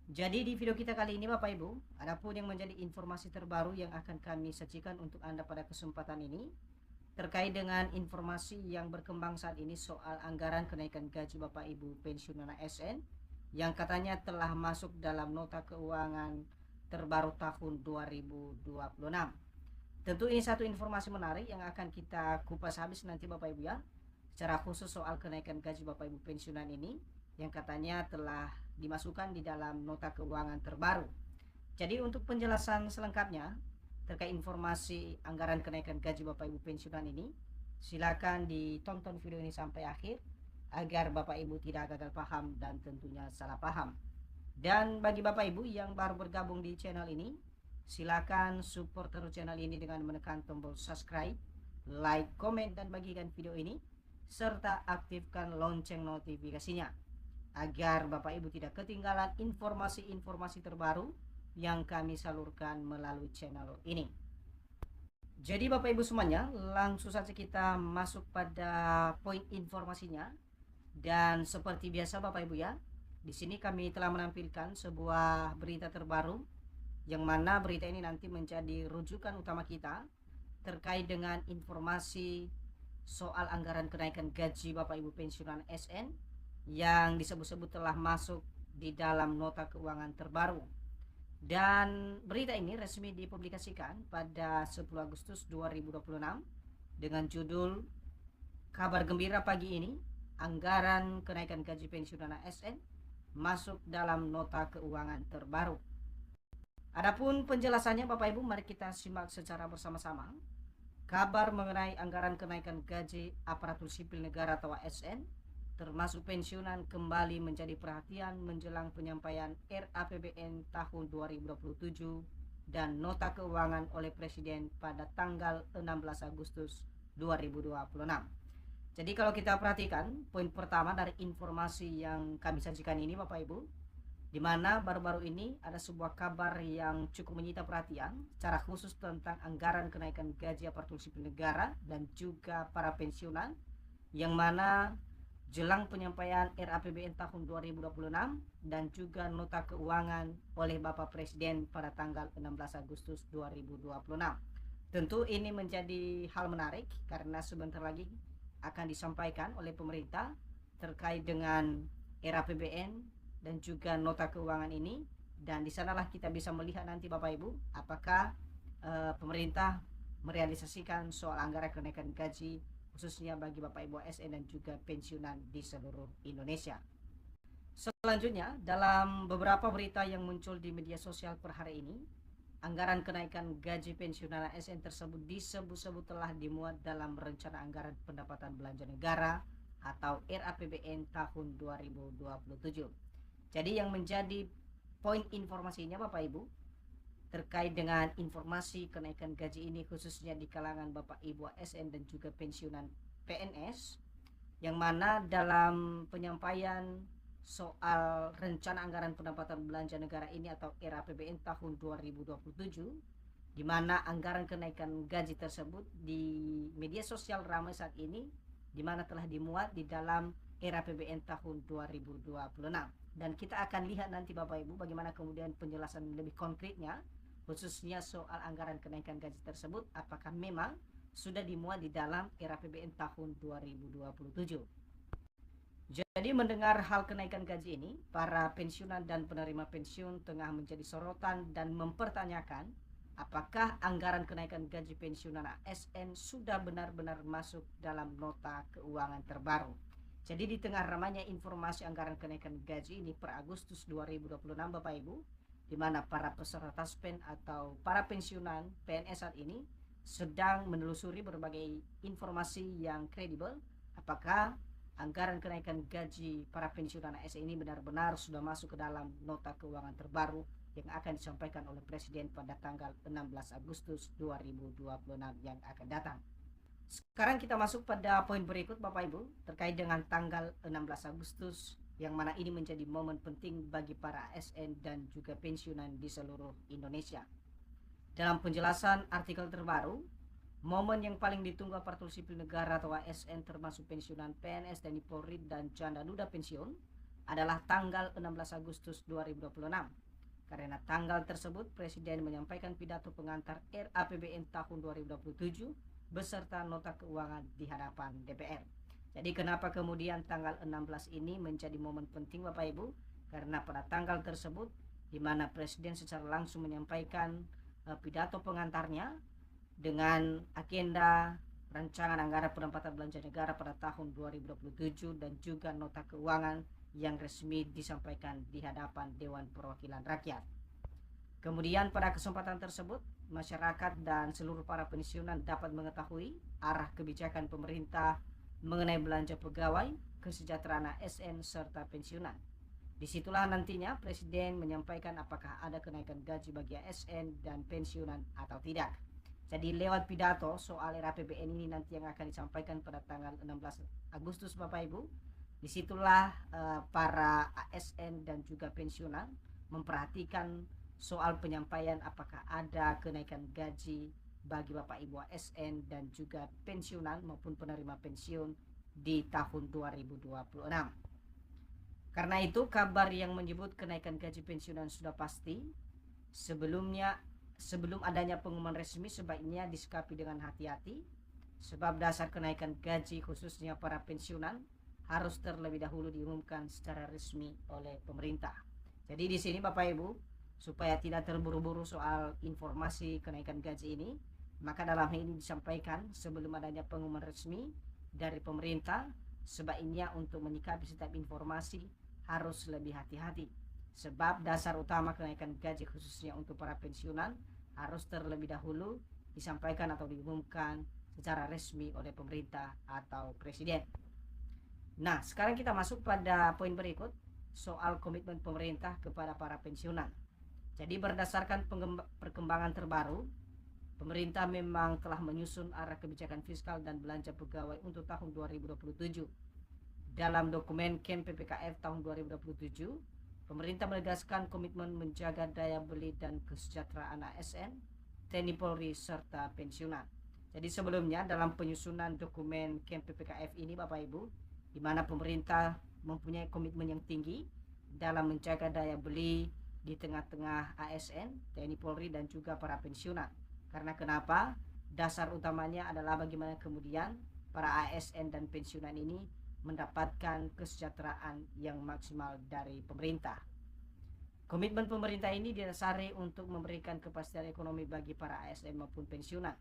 Jadi di video kita kali ini Bapak Ibu, adapun yang menjadi informasi terbaru yang akan kami sajikan untuk Anda pada kesempatan ini terkait dengan informasi yang berkembang saat ini soal anggaran kenaikan gaji Bapak Ibu pensiunan ASN yang katanya telah masuk dalam nota keuangan terbaru tahun 2026. Tentu ini satu informasi menarik yang akan kita kupas habis nanti Bapak Ibu ya, secara khusus soal kenaikan gaji Bapak Ibu pensiunan ini yang katanya telah dimasukkan di dalam nota keuangan terbaru. Jadi untuk penjelasan selengkapnya terkait informasi anggaran kenaikan gaji Bapak Ibu pensiunan ini, silakan ditonton video ini sampai akhir agar Bapak Ibu tidak gagal paham dan tentunya salah paham. Dan bagi Bapak Ibu yang baru bergabung di channel ini, silakan support terus channel ini dengan menekan tombol subscribe, like, komen, dan bagikan video ini, serta aktifkan lonceng notifikasinya agar Bapak Ibu tidak ketinggalan informasi-informasi terbaru yang kami salurkan melalui channel ini. Jadi Bapak Ibu semuanya, langsung saja kita masuk pada poin informasinya. Dan seperti biasa Bapak Ibu ya, di sini kami telah menampilkan sebuah berita terbaru yang mana berita ini nanti menjadi rujukan utama kita terkait dengan informasi soal anggaran kenaikan gaji Bapak Ibu pensiunan SN yang disebut-sebut telah masuk di dalam nota keuangan terbaru. Dan berita ini resmi dipublikasikan pada 10 Agustus 2026 dengan judul Kabar Gembira Pagi Ini, Anggaran Kenaikan Gaji Pensiunan ASN masuk dalam nota keuangan terbaru. Adapun penjelasannya Bapak Ibu, mari kita simak secara bersama-sama. Kabar mengenai anggaran kenaikan gaji aparatur sipil negara atau ASN termasuk pensiunan kembali menjadi perhatian menjelang penyampaian RAPBN tahun 2027 dan nota keuangan oleh Presiden pada tanggal 16 Agustus 2026. Jadi kalau kita perhatikan poin pertama dari informasi yang kami sajikan ini Bapak Ibu, di mana baru-baru ini ada sebuah kabar yang cukup menyita perhatian secara khusus tentang anggaran kenaikan gaji aparatur sipil negara dan juga para pensiunan, yang mana jelang penyampaian RAPBN tahun 2026 dan juga nota keuangan oleh Bapak Presiden pada tanggal 16 Agustus 2026. Tentu ini menjadi hal menarik karena sebentar lagi akan disampaikan oleh pemerintah terkait dengan RAPBN dan juga nota keuangan ini, dan di sanalah kita bisa melihat nanti Bapak Ibu apakah pemerintah merealisasikan soal anggaran kenaikan gaji khususnya bagi Bapak Ibu ASN dan juga pensiunan di seluruh Indonesia. Selanjutnya, dalam beberapa berita yang muncul di media sosial per hari ini, anggaran kenaikan gaji pensiunan ASN tersebut disebut-sebut telah dimuat dalam rencana anggaran pendapatan belanja negara atau RAPBN tahun 2027. Jadi yang menjadi poin informasinya Bapak Ibu terkait dengan informasi kenaikan gaji ini khususnya di kalangan Bapak Ibu ASN dan juga pensiunan PNS, yang mana dalam penyampaian soal rencana anggaran pendapatan belanja negara ini atau RAPBN tahun 2027, di mana anggaran kenaikan gaji tersebut di media sosial ramai saat ini, di mana telah dimuat di dalam RAPBN tahun 2026. Dan kita akan lihat nanti Bapak Ibu bagaimana kemudian penjelasan lebih konkretnya khususnya soal anggaran kenaikan gaji tersebut apakah memang sudah dimuat di dalam RAPBN tahun 2027. Jadi mendengar hal kenaikan gaji ini, para pensiunan dan penerima pensiun tengah menjadi sorotan dan mempertanyakan apakah anggaran kenaikan gaji pensiunan ASN sudah benar-benar masuk dalam nota keuangan terbaru. Jadi di tengah ramainya informasi anggaran kenaikan gaji ini per Agustus 2026 Bapak Ibu, di mana para peserta taspen atau para pensiunan PNS saat ini sedang menelusuri berbagai informasi yang kredibel apakah anggaran kenaikan gaji para pensiunan ASN ini benar-benar sudah masuk ke dalam nota keuangan terbaru yang akan disampaikan oleh Presiden pada tanggal 16 Agustus 2026 yang akan datang. Sekarang kita masuk pada poin berikut Bapak Ibu terkait dengan tanggal 16 Agustus, yang mana ini menjadi momen penting bagi para ASN dan juga pensiunan di seluruh Indonesia. Dalam penjelasan artikel terbaru, momen yang paling ditunggu aparatur sipil negara atau ASN termasuk pensiunan PNS, TNI Polri dan janda duda pensiun adalah tanggal 16 Agustus 2026. Karena tanggal tersebut Presiden menyampaikan pidato pengantar RAPBN tahun 2027 beserta nota keuangan di hadapan DPR. Jadi kenapa kemudian tanggal 16 ini menjadi momen penting Bapak Ibu? Karena pada tanggal tersebut di mana Presiden secara langsung menyampaikan pidato pengantarnya dengan agenda rancangan anggaran pendapatan belanja negara pada tahun 2027 dan juga nota keuangan yang resmi disampaikan di hadapan Dewan Perwakilan Rakyat. Kemudian pada kesempatan tersebut, masyarakat dan seluruh para pensiunan dapat mengetahui arah kebijakan pemerintah mengenai belanja pegawai, kesejahteraan ASN, serta pensiunan. Disitulah nantinya Presiden menyampaikan apakah ada kenaikan gaji bagi ASN dan pensiunan atau tidak. Jadi lewat pidato soal RAPBN ini nanti yang akan disampaikan pada tanggal 16 Agustus Bapak Ibu, disitulah para ASN dan juga pensiunan memperhatikan soal penyampaian apakah ada kenaikan gaji bagi Bapak Ibu ASN dan juga pensiunan maupun penerima pensiun di tahun 2026. Karena itu kabar yang menyebut kenaikan gaji pensiunan sudah pasti. Sebelum adanya pengumuman resmi sebaiknya disikapi dengan hati-hati, sebab dasar kenaikan gaji khususnya para pensiunan harus terlebih dahulu diumumkan secara resmi oleh pemerintah. Jadi di sini Bapak Ibu, supaya tidak terburu-buru soal informasi kenaikan gaji ini, maka dalam hal ini disampaikan sebelum adanya pengumuman resmi dari pemerintah, sebaiknya untuk menyikapi setiap informasi harus lebih hati-hati. Sebab dasar utama kenaikan gaji khususnya untuk para pensiunan harus terlebih dahulu disampaikan atau diumumkan secara resmi oleh pemerintah atau presiden. Nah, sekarang kita masuk pada poin berikut soal komitmen pemerintah kepada para pensiunan. Jadi berdasarkan perkembangan terbaru, pemerintah memang telah menyusun arah kebijakan fiskal dan belanja pegawai untuk tahun 2027. Dalam dokumen KEM PPKF tahun 2027, pemerintah menegaskan komitmen menjaga daya beli dan kesejahteraan ASN, TNI Polri, serta pensiunan. Jadi sebelumnya dalam penyusunan dokumen KEM PPKF ini Bapak Ibu, di mana pemerintah mempunyai komitmen yang tinggi dalam menjaga daya beli di tengah-tengah ASN, TNI Polri, dan juga para pensiunan. Karena kenapa? Dasar utamanya adalah bagaimana kemudian para ASN dan pensiunan ini mendapatkan kesejahteraan yang maksimal dari pemerintah. Komitmen pemerintah ini didasari untuk memberikan kepastian ekonomi bagi para ASN maupun pensiunan.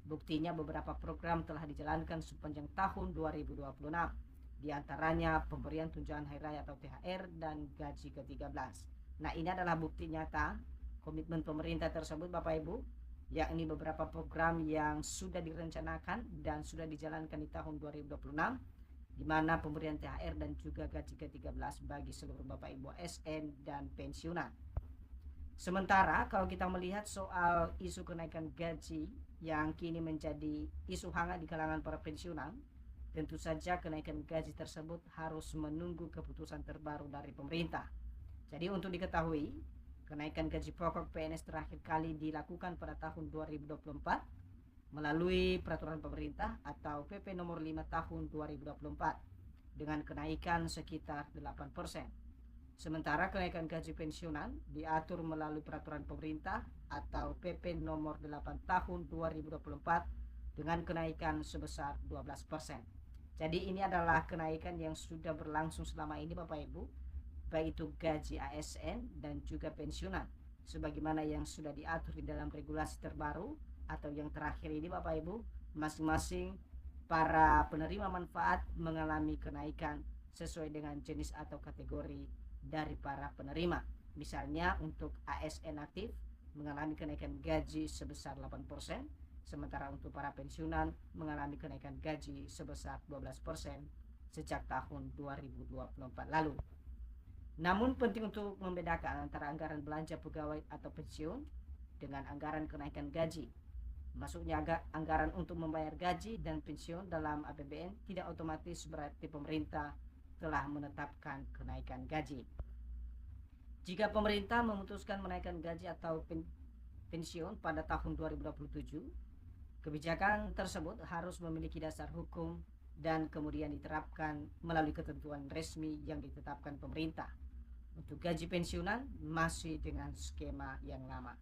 Buktinya beberapa program telah dijalankan sepanjang tahun 2026. Di antaranya pemberian tunjangan hari raya atau THR dan gaji ke-13. Nah, ini adalah bukti nyata komitmen pemerintah tersebut Bapak Ibu, yakni beberapa program yang sudah direncanakan dan sudah dijalankan di tahun 2026, di mana pemberian THR dan juga gaji ke-13 bagi seluruh Bapak Ibu ASN dan pensiunan. Sementara kalau kita melihat soal isu kenaikan gaji yang kini menjadi isu hangat di kalangan para pensiunan, tentu saja kenaikan gaji tersebut harus menunggu keputusan terbaru dari pemerintah. Jadi untuk diketahui, kenaikan gaji pokok PNS terakhir kali dilakukan pada tahun 2024 melalui peraturan pemerintah atau PP nomor 5 tahun 2024 dengan kenaikan sekitar 8%. Sementara kenaikan gaji pensiunan diatur melalui peraturan pemerintah atau PP nomor 8 tahun 2024 dengan kenaikan sebesar 12%. Jadi ini adalah kenaikan yang sudah berlangsung selama ini Bapak Ibu, baik itu gaji ASN dan juga pensiunan, sebagaimana yang sudah diatur di dalam regulasi terbaru atau yang terakhir ini Bapak Ibu, masing-masing para penerima manfaat mengalami kenaikan sesuai dengan jenis atau kategori dari para penerima. Misalnya untuk ASN aktif mengalami kenaikan gaji sebesar 8%, sementara untuk para pensiunan mengalami kenaikan gaji sebesar 12% sejak tahun 2024 lalu. Namun penting untuk membedakan antara anggaran belanja pegawai atau pensiun dengan anggaran kenaikan gaji. Masuknya anggaran untuk membayar gaji dan pensiun dalam APBN tidak otomatis berarti pemerintah telah menetapkan kenaikan gaji. Jika pemerintah memutuskan menaikkan gaji atau pensiun pada tahun 2027, kebijakan tersebut harus memiliki dasar hukum dan kemudian diterapkan melalui ketentuan resmi yang ditetapkan pemerintah. Untuk gaji pensiunan masih dengan skema yang lama.